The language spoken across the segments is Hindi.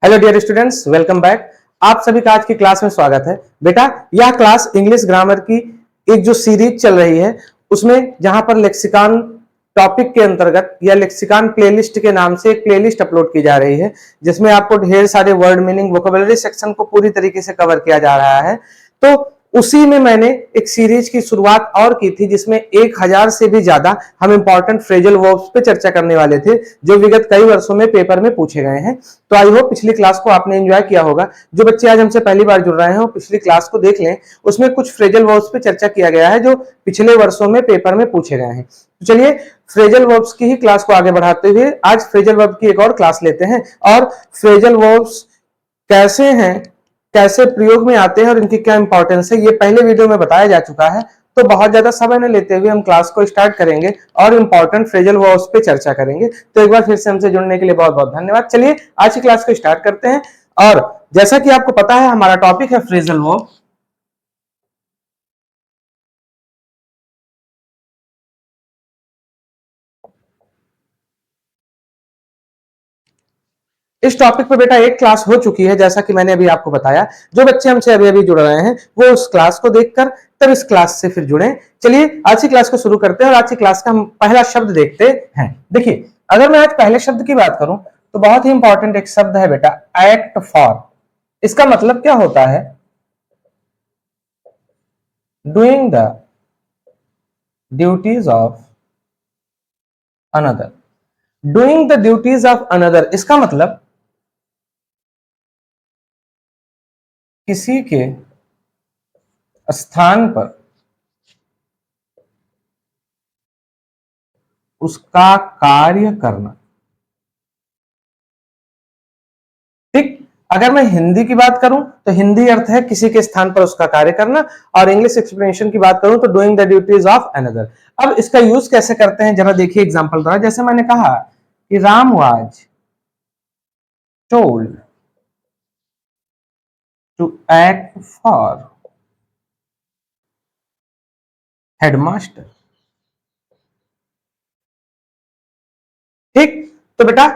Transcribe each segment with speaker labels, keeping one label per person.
Speaker 1: Hello dear students, welcome back. आप सभी का आज की क्लास में स्वागत है। बेटा, यह क्लास इंग्लिश ग्रामर की एक जो सीरीज चल रही है उसमें जहां पर लेक्सिकॉन टॉपिक के अंतर्गत या लेक्सिकॉन प्लेलिस्ट के नाम से एक प्लेलिस्ट अपलोड की जा रही है, जिसमें आपको ढेर सारे वर्ड मीनिंग वोकेबलरी सेक्शन को पूरी तरीके से कवर किया जा रहा है। तो उसी में मैंने एक सीरीज की शुरुआत और की थी जिसमें 1000 से भी ज्यादा हम इंपॉर्टेंट फ्रेजल वर्ब्स पे चर्चा करने वाले थे जो विगत कई वर्षों में पेपर में पूछे गए हैं। तो आई होप पिछली क्लास को आपने एंजॉय किया होगा। जो बच्चे आज हमसे पहली बार जुड़ रहे हैं वो पिछली क्लास को देख लें, उसमें कुछ फ्रेजल वर्ब्स पे चर्चा किया गया है जो पिछले वर्षों में पेपर में पूछे गए हैं। तो चलिए फ्रेजल वर्ब्स की ही क्लास को आगे बढ़ाते हुए आज फ्रेजल वर्ब की एक और क्लास लेते हैं और फ्रेजल वर्ब्स कैसे हैं, कैसे प्रयोग में आते हैं और इनकी क्या इंपॉर्टेंस है, ये पहले वीडियो में बताया जा चुका है। तो बहुत ज्यादा समय न लेते हुए हम क्लास को स्टार्ट करेंगे और इंपॉर्टेंट फ्रेजल वर्ब्स पे चर्चा करेंगे। तो एक बार फिर से हमसे जुड़ने के लिए बहुत बहुत धन्यवाद। चलिए आज की क्लास को स्टार्ट करते हैं और जैसा कि आपको पता है हमारा टॉपिक है फ्रेजल वर्ब। इस टॉपिक पे बेटा एक क्लास हो चुकी है, जैसा कि मैंने अभी आपको बताया। जो बच्चे हमसे अभी अभी जुड़ रहे हैं वो उस क्लास को देखकर तब इस क्लास से फिर जुड़े। चलिए आज की क्लास को शुरू करते हैं और आज की क्लास का हम पहला शब्द देखते हैं। देखिए, अगर मैं आज पहले शब्द की बात करूं तो बहुत ही इंपॉर्टेंट एक शब्द है बेटा, एक्ट फॉर। इसका मतलब क्या होता है? Doing the duties of another. Doing the duties of another इसका मतलब किसी के स्थान पर उसका कार्य करना। ठीक, अगर मैं हिंदी की बात करूं तो हिंदी अर्थ है किसी के स्थान पर उसका कार्य करना, और इंग्लिश एक्सप्लेनेशन की बात करूं तो doing the duties of another. अब इसका यूज कैसे करते हैं जरा देखिए एग्जांपल द्वारा। जैसे मैंने कहा कि Ram was told to act for headmaster. ठीक, तो बेटा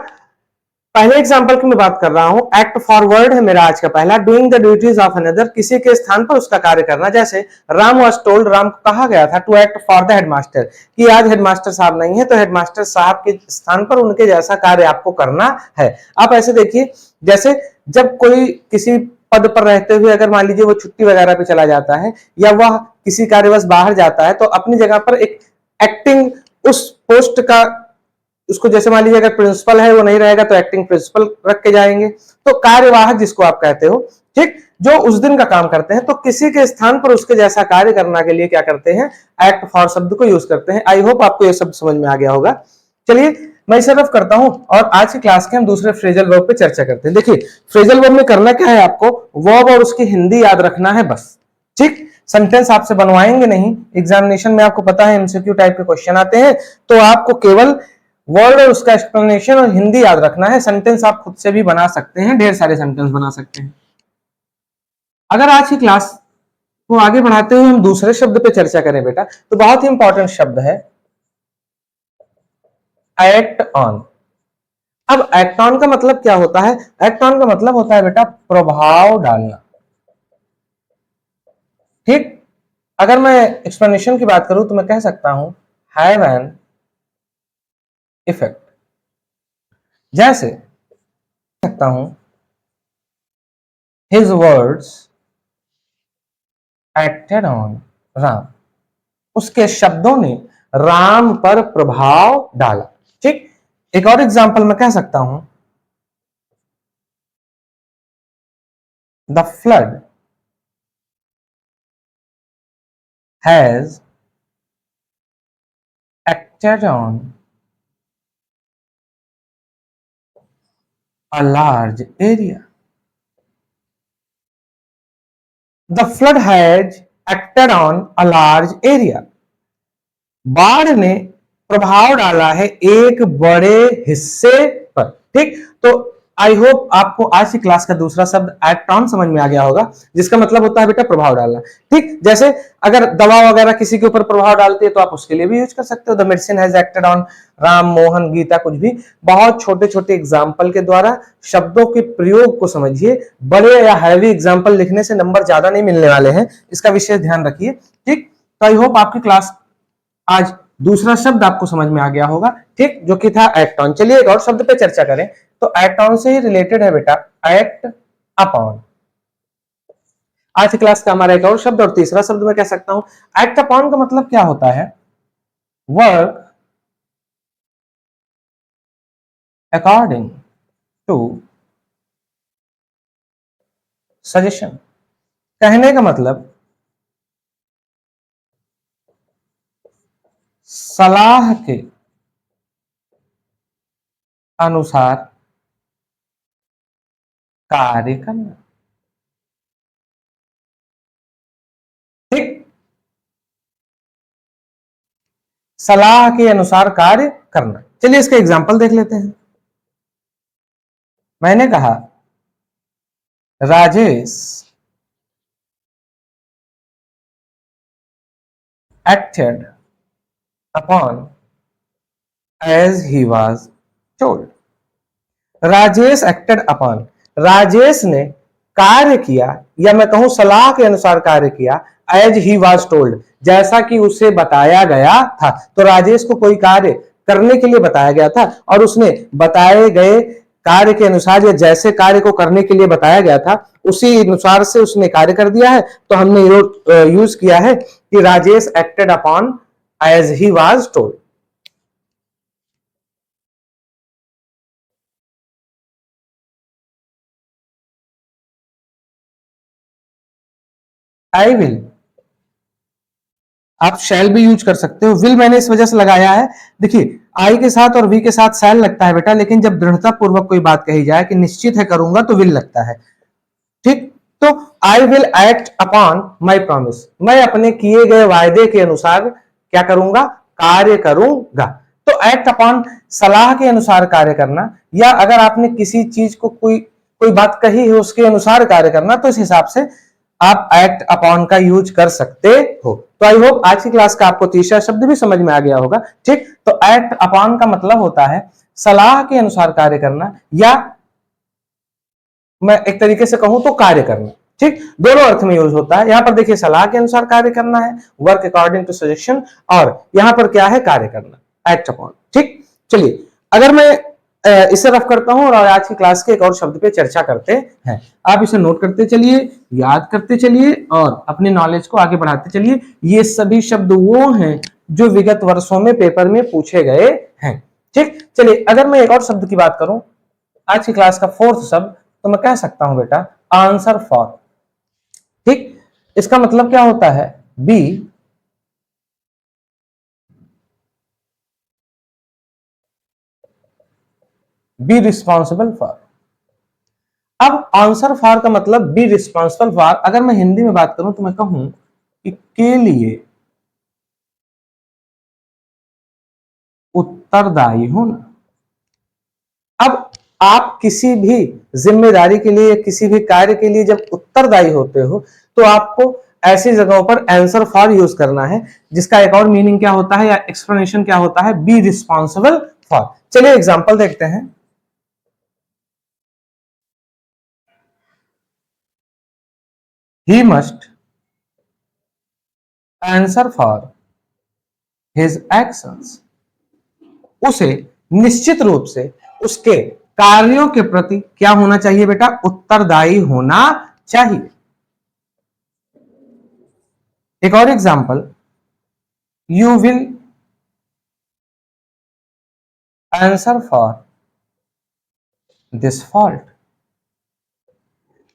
Speaker 1: पहले एग्जांपल की मैं बात कर रहा हूं, एक्ट फॉरवर्ड है मेरा आज का पहला। Doing the duties of another, किसी के स्थान पर उसका कार्य करना। जैसे राम वाज टोल्ड, राम को कहा गया था to act for the headmaster, कि आज हेडमास्टर साहब नहीं है तो हेडमास्टर साहब के स्थान पर उनके जैसा कार्य आपको करना है। आप ऐसे देखिए, जैसे जब कोई किसी पद पर रहते हुए अगर मान लीजिए वो छुट्टी वगैरह पे चला जाता है या वह किसी कार्यवश बाहर जाता है तो अपनी जगह पर एक एक्टिंग उस पोस्ट का, उसको जैसे मान लीजिए अगर प्रिंसिपल है वो नहीं रहेगा तो एक्टिंग प्रिंसिपल रख के जाएंगे। तो कार्यवाहक जिसको आप कहते हो, ठीक, जो उस दिन का काम करते हैं, तो किसी के स्थान पर उसके जैसा कार्य करने के लिए क्या करते हैं? एक्ट फॉर शब्द को यूज करते हैं। आई होप आपको ये शब्द समझ में आ गया होगा। चलिए मैं इसे रफ करता हूं और आज की क्लास के हम दूसरे फ्रेजल वर्ब पे चर्चा करते हैं। देखिए फ्रेजल वर्ब में करना क्या है, आपको वर्ब और उसकी हिंदी याद रखना है बस। ठीक, सेंटेंस आपसे बनवाएंगे नहीं, एग्जामिनेशन में आपको पता है एमसीक्यू टाइप के क्वेश्चन आते हैं, तो आपको केवल वर्ड और उसका एक्सप्लेनेशन और हिंदी याद रखना है। सेंटेंस आप खुद से भी बना सकते हैं, ढेर सारे सेंटेंस बना सकते हैं। अगर आज की क्लास को आगे बढ़ाते हुए हम दूसरे शब्द पे चर्चा करें बेटा, तो बहुत ही इंपॉर्टेंट शब्द है एक्ट ऑन। अब एक्ट ऑन का मतलब क्या होता है? एक्ट ऑन का मतलब होता है बेटा प्रभाव डालना। ठीक, अगर मैं एक्सप्लेनेशन की बात करूं तो मैं कह सकता हूं हैव एन इफेक्ट। जैसे सकता हूं his words acted on Ram, उसके शब्दों ने राम पर प्रभाव डाला। ठीक, एक और एग्जांपल मैं कह सकता हूं the flood has acted on a large area। The flood has acted on a large area। बाढ़ ने प्रभाव डाला है एक बड़े हिस्से पर। ठीक, तो आई होप आपको आज की क्लास का दूसरा शब्द एक्ट ऑन समझ में आ गया होगा, जिसका मतलब होता है बेटा प्रभाव डालना। ठीक, जैसे अगर दवा वगैरह किसी के ऊपर प्रभाव डालती है तो आप उसके लिए भी यूज कर सकते हो। The medicine has acted on Ram, Mohan, Gita, कुछ भी। बहुत छोटे छोटे एग्जाम्पल के द्वारा शब्दों के प्रयोग को समझिए। बड़े या हैवी एग्जाम्पल लिखने से नंबर ज्यादा नहीं मिलने वाले हैं, इसका विशेष ध्यान रखिए। ठीक, तो आई होप आपकी क्लास आज दूसरा शब्द आपको समझ में आ गया होगा, ठीक, जो कि था एक्ट ऑन। चलिए एक और शब्द पे चर्चा करें, तो एक्ट ऑन से ही रिलेटेड है बेटा एक्ट अपॉन। आज की क्लास का हमारा एक और शब्द और तीसरा शब्द मैं कह सकता हूं। एक्ट अपॉन का मतलब क्या होता है? Work according to suggestion. कहने का मतलब सलाह के अनुसार कार्य करना। ठीक, सलाह के अनुसार कार्य करना। चलिए इसका एग्जांपल देख लेते हैं। मैंने कहा Rajesh acted upon as he was told। Rajesh acted upon, Rajesh ने कार्य किया, या मैं कहूं सलाह के अनुसार कार्य किया, एज ही वाज टोल्ड, जैसा कि उसे बताया गया था। तो राजेश को कोई कार्य करने के लिए बताया गया था और उसने बताए गए कार्य के अनुसार या जैसे कार्य को करने के लिए बताया गया था उसी अनुसार से उसने कार्य कर दिया है। तो हमने यूज किया है कि Rajesh acted upon as he was told. I will, आप शैल भी यूज कर सकते हो। विल मैंने इस वजह से लगाया है, देखिए आई के साथ और वी के साथ शैल लगता है बेटा, लेकिन जब दृढ़ता पूर्वक कोई बात कही जाए कि निश्चित है करूंगा तो विल लगता है। ठीक, तो I will act upon my promise, मैं अपने किए गए वायदे के अनुसार क्या करूंगा? कार्य करूंगा। तो एक्ट अपॉन सलाह के अनुसार कार्य करना, या अगर आपने किसी चीज को कोई बात कही है उसके अनुसार कार्य करना, तो इस हिसाब से आप एक्ट अपॉन का यूज कर सकते हो। तो आई होप आज की क्लास का आपको तीसरा शब्द भी समझ में आ गया होगा। ठीक, तो एक्ट अपॉन का मतलब होता है सलाह के अनुसार कार्य करना, या मैं एक तरीके से कहूं तो कार्य करना। ठीक, दोनों अर्थ में यूज होता है। यहां पर देखिए सलाह के अनुसार कार्य करना है, वर्क अकॉर्डिंग टू सजेशन, और यहां पर क्या है? कार्य करना, एक्ट अपॉन। ठीक, चलिए अगर मैं इसे रफ करता हूं और आज की क्लास के एक और शब्द पे चर्चा करते हैं। आप इसे नोट करते चलिए, याद करते चलिए और अपने नॉलेज को आगे बढ़ाते चलिए। ये सभी शब्द वो हैं जो विगत वर्षों में पेपर में पूछे गए हैं। ठीक, चलिए अगर मैं एक और शब्द की बात करूं, आज की क्लास का फोर्थ शब्द, तो मैं कह सकता हूं बेटा आंसर फॉर। ठीक, इसका मतलब क्या होता है? Be responsible for. अब आंसर फॉर का मतलब बी रिस्पॉन्सिबल फॉर, अगर मैं हिंदी में बात करूं तो मैं कहूं कि के लिए उत्तरदायी होना। अब आप किसी भी जिम्मेदारी के लिए, किसी भी कार्य के लिए जब उत्तरदायी होते हो तो आपको ऐसी जगहों पर आंसर फॉर यूज करना है, जिसका एक और मीनिंग क्या होता है या एक्सप्लेनेशन क्या होता है? Be responsible for. चलिए एग्जांपल देखते हैं। He must answer for his actions, उसे निश्चित रूप से उसके कार्यों के प्रति क्या होना चाहिए बेटा? उत्तरदायी होना चाहिए। एक और example, you will answer for this fault,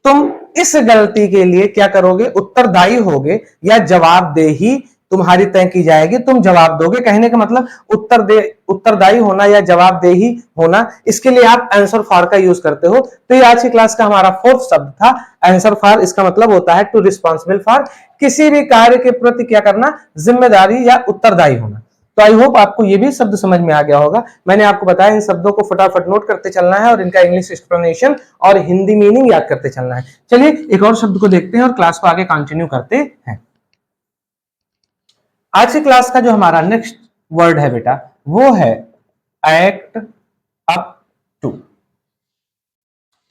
Speaker 1: तुम इस गलती के लिए क्या करोगे? उत्तरदायी होगे, या जवाबदेही तुम्हारी तय की जाएगी, तुम जवाब दोगे। कहने का मतलब उत्तरदायी होना या जवाबदेही होना, इसके लिए आप आंसर फॉर का यूज करते हो। तो ये आज की क्लास का हमारा फोर्थ शब्द था आंसर फॉर। इसका मतलब होता है टू रिस्पॉन्सिबल फॉर, किसी भी कार्य के प्रति क्या करना? जिम्मेदारी या उत्तरदायी होना। तो आई होप आपको ये भी शब्द समझ में आ गया होगा। मैंने आपको बताया इन शब्दों को फटाफट नोट करते चलना है और इनका इंग्लिश एक्सप्लेनेशन और हिंदी मीनिंग याद करते चलना है। चलिए एक और शब्द को देखते हैं और क्लास को आगे कंटिन्यू करते हैं। आज की क्लास का जो हमारा नेक्स्ट वर्ड है बेटा वो है एक्ट अप टू।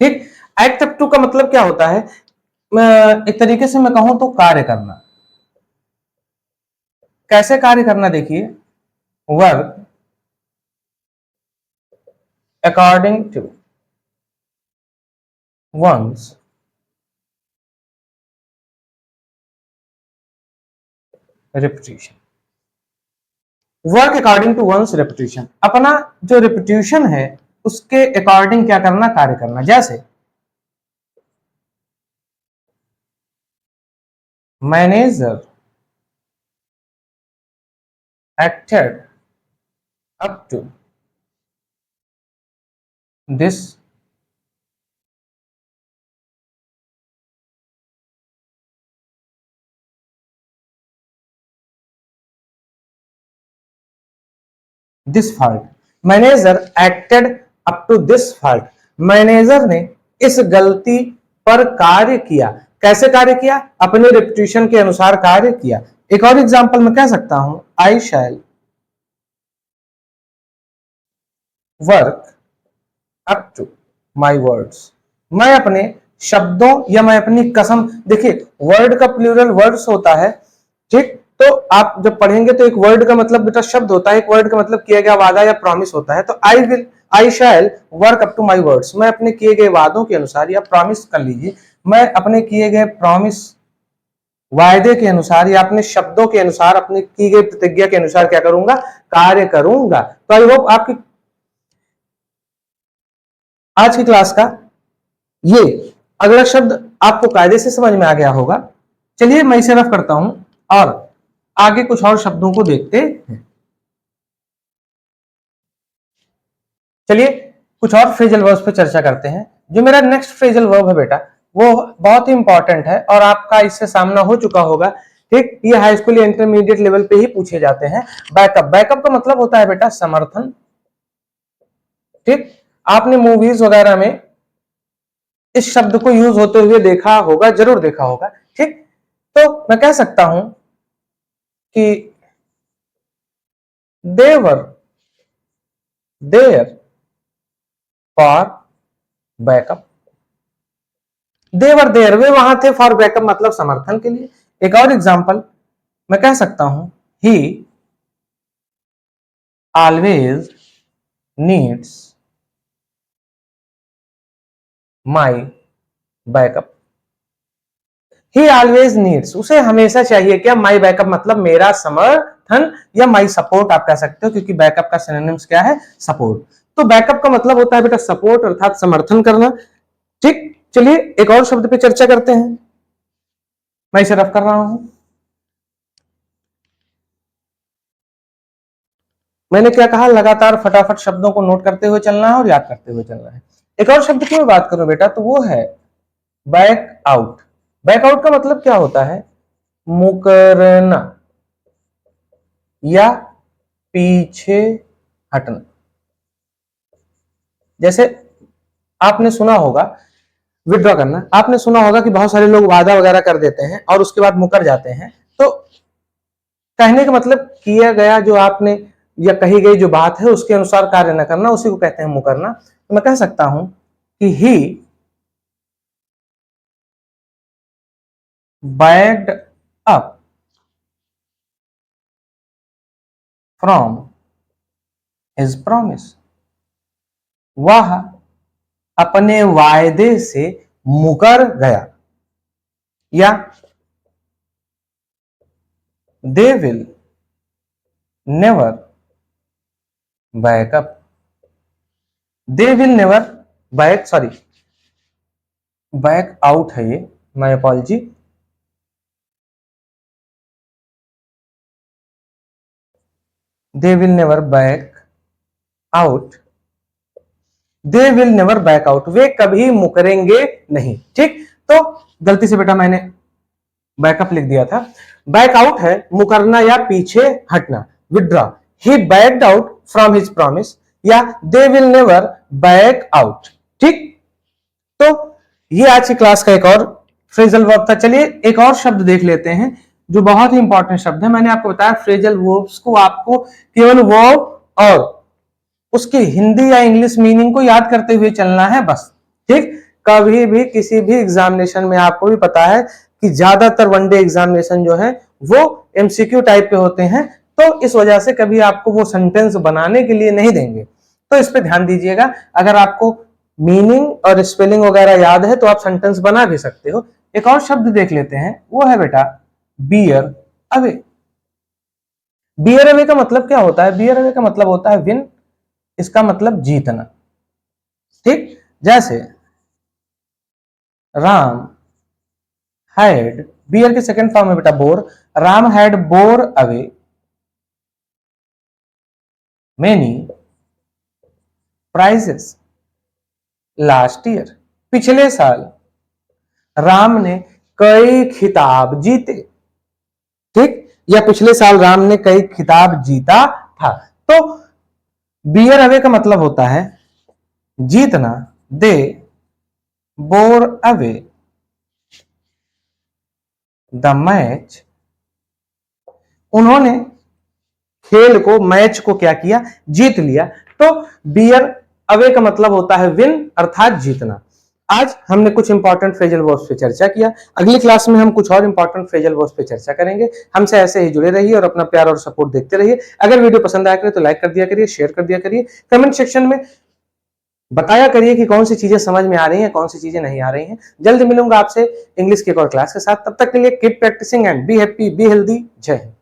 Speaker 1: ठीक, एक्ट अप टू का मतलब क्या होता है? एक तरीके से मैं कहूं तो कार्य करना। कैसे कार्य करना? देखिए, work according to one's reputation. Work according to one's reputation, अपना जो रेपुटेशन है उसके अकॉर्डिंग क्या करना? कार्य करना। जैसे manager acted up to this fault। Manager acted up to this fault, manager ने इस गलती पर कार्य किया। कैसे कार्य किया? अपने रेपुटेशन के अनुसार कार्य किया। एक और एग्जांपल मैं कह सकता हूं, I shall work up to my words. मैं अपने शब्दों या मैं अपनी कसम, देखिए वर्ड का प्लूरल वर्ड्स होता है, ठीक? तो आप जब पढ़ेंगे तो एक वर्ड का मतलब बेटा शब्द होता है, एक वर्ड का मतलब किया गया वादा या प्रॉमिस होता है। तो I shall work up to my words, मैं अपने किए गए वादों के अनुसार, या प्रॉमिस कर लीजिए, मैं अपने किए गए प्रॉमिस वायदे के अनुसार या अपने शब्दों के अनुसार, अपनी की गई प्रतिज्ञा के अनुसार क्या करूंगा? कार्य करूंगा। तो आई होप आपकी आज की क्लास का ये अगला शब्द आपको कायदे से समझ में आ गया होगा। चलिए मैं इसे रफ करता हूं और आगे कुछ और शब्दों को देखते हैं। चलिए कुछ और फ्रेजल वर्ब्स पे चर्चा करते हैं। जो मेरा नेक्स्ट फ्रेजल वर्ब है बेटा वो बहुत ही इंपॉर्टेंट है और आपका इससे सामना हो चुका होगा। ठीक, ये हाई स्कूल या इंटरमीडिएट लेवल पे ही पूछे जाते हैं। बैकअप। बैकअप का मतलब होता है बेटा समर्थन। ठीक, आपने मूवीज वगैरह में इस शब्द को यूज होते हुए देखा होगा, जरूर देखा होगा। ठीक, तो मैं कह सकता हूं कि they were there for backup. They were there, वे वहां थे, फॉर बैकअप मतलब समर्थन के लिए। एक और एग्जांपल मैं कह सकता हूं, ही ऑलवेज नीड्स माई बैकअप। ही ऑलवेज नीड्स, उसे हमेशा चाहिए क्या? माई बैकअप मतलब मेरा समर्थन, या माई सपोर्ट आप कह सकते हो, क्योंकि बैकअप का सिनोनिम्स क्या है? सपोर्ट। तो बैकअप का मतलब होता है बेटा सपोर्ट अर्थात समर्थन करना। ठीक, चलिए एक और शब्द पे चर्चा करते हैं। मैं इसे रफ कर रहा हूं। मैंने क्या कहा? लगातार फटाफट शब्दों को नोट करते हुए चलना है और याद करते हुए चलना है। एक और शब्द की मैं बात करूं बेटा तो वो है बैक आउट। बैक आउट का मतलब क्या होता है? मुकरना या पीछे हटना। जैसे आपने सुना होगा विड्रॉ करना, आपने सुना होगा कि बहुत सारे लोग वादा वगैरह कर देते हैं और उसके बाद मुकर जाते हैं। तो कहने का मतलब किया गया जो आपने या कही गई जो बात है उसके अनुसार कार्य न करना, उसी को कहते हैं मुकरना। तो मैं कह सकता हूं कि he backed up from his promise. वह अपने वायदे से मुकर गया। या they will never back up. They will never back, sorry back out है ये, my apology. They will never back out. They will never back out, वे कभी मुकरेंगे नहीं। ठीक, तो गलती से बेटा मैंने बैकअप लिख दिया था। बैक आउट है मुकरना या पीछे हटना, withdraw. he backed out from his promise, या they will never back out। ठीक, तो ये आज की क्लास का एक और फ्रेजल वर्ब था। चलिए एक और शब्द देख लेते हैं जो बहुत ही इंपॉर्टेंट शब्द है। मैंने आपको बताया फ्रेजल वर्ब्स को आपको केवल वर्ब और उसकी हिंदी या इंग्लिश मीनिंग को याद करते हुए चलना है बस। ठीक, कभी भी किसी भी एग्जामिनेशन में आपको भी पता है कि ज्यादातर वनडे एग्जामिनेशन जो है वो एमसीक्यू टाइप के होते हैं, तो इस वजह से कभी आपको वो सेंटेंस बनाने के लिए नहीं देंगे, तो इस पे ध्यान दीजिएगा। अगर आपको मीनिंग और स्पेलिंग वगैरह याद है तो आप सेंटेंस बना भी सकते हो। एक और शब्द देख लेते हैं, वो है बेटा बियर अवे। बियर अवे का मतलब क्या होता है? बियर अवे का मतलब होता है विन, इसका मतलब जीतना। ठीक, जैसे राम हैड, बियर के सेकंड फॉर्म में बेटा bore, Ram had bore away many prizes last year. पिछले साल राम ने कई खिताब जीते। ठीक, या पिछले साल राम ने कई खिताब जीता था। तो बियर अवे का मतलब होता है जीतना। दे बोर अवे द मैच, उन्होंने खेल को, मैच को क्या किया? जीत लिया। तो बियर अवे का मतलब होता है विन, अर्थात जीतना। आज हमने कुछ इंपॉर्टेंट फ्रेजल वर्ब्स पे चर्चा किया। अगली क्लास में हम कुछ और इंपॉर्टेंट फ्रेजल वर्ब्स पे चर्चा करेंगे। हमसे ऐसे ही जुड़े रहिए और अपना प्यार और सपोर्ट देखते रहिए। अगर वीडियो पसंद आया करिए तो लाइक कर दिया करिए, शेयर कर दिया करिए, कमेंट सेक्शन में बताया करिए कि कौन सी चीजें समझ में आ रही हैं, कौन सी चीजें नहीं आ रही हैं। जल्द मिलूंगा आपसे इंग्लिश की एक और क्लास के साथ। तब तक के लिए keep practising and be happy, be healthy. Jai Hind.